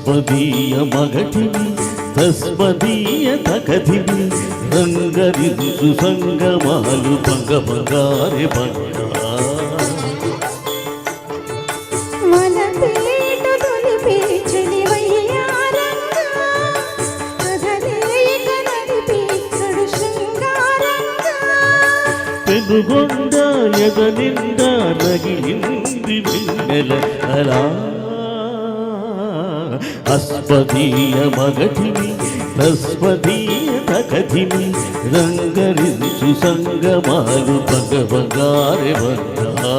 అస్మదీయ మగటిని తస్మదీయ తకధిని రంగరించు సంగమాలు భంగ బంగారే బంగా పెనుగొండ ఎదనింద రగిలింది వెన్నెల అలా అస్మదీయ మగటిని తస్మదీయ తకధిని రంగరించు సంగమాలు భంగ బంగారే బంగా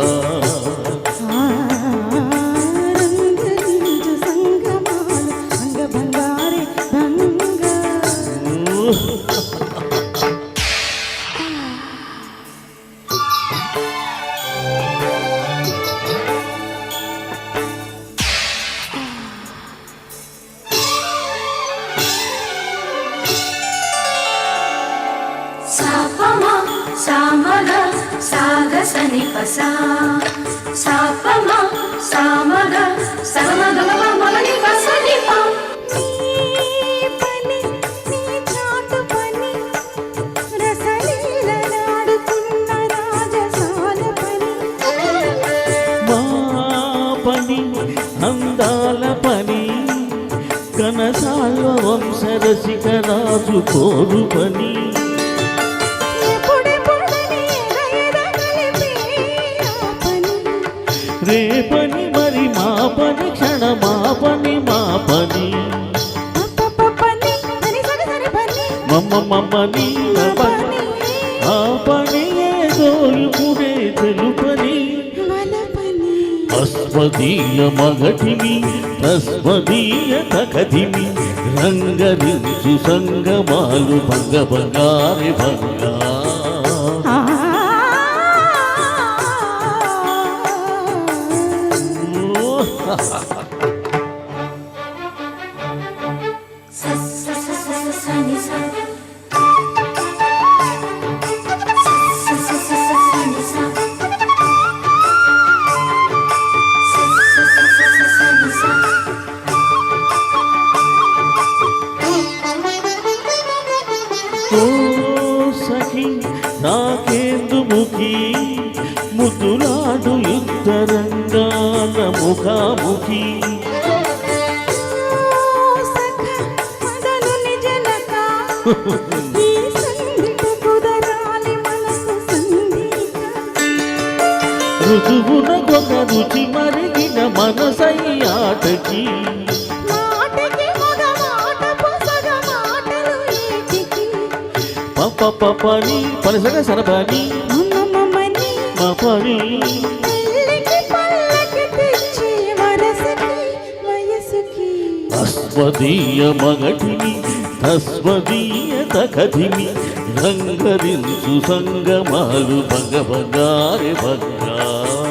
సామగా సాగసని పసా సాపమా సామగా సగమగమ మగని పసని పా పని నీ చాటు పని రసలీలనాడుకున్న రాజసాల పని మా పని అందాల పని కనసాల వంశరసిక రాజు కోరు పని రేపని మరి మా పని క్షణ మా పని మా పని మమ్మని ఆ పని ఏదో ఇప్పుడే తెలుపని అస్మదీయ మగటిని తస్మదీయ తకధిని రంగరించు సంగమాలు భంగ బంగారే భంగా ఓ సఖి నాకేందుముఖి ముద్దులాడు యుద్ధరంగాల ముఖాముఖి ఋతువున ఒక రుచి మరిగిన మనసై ఆటకి పని పనిసగ సరపని మా పని అస్మదీయ మగటిని తస్మదీయ తకధిని రంగరించు సంగమాలు భంగ బంగారే భంగా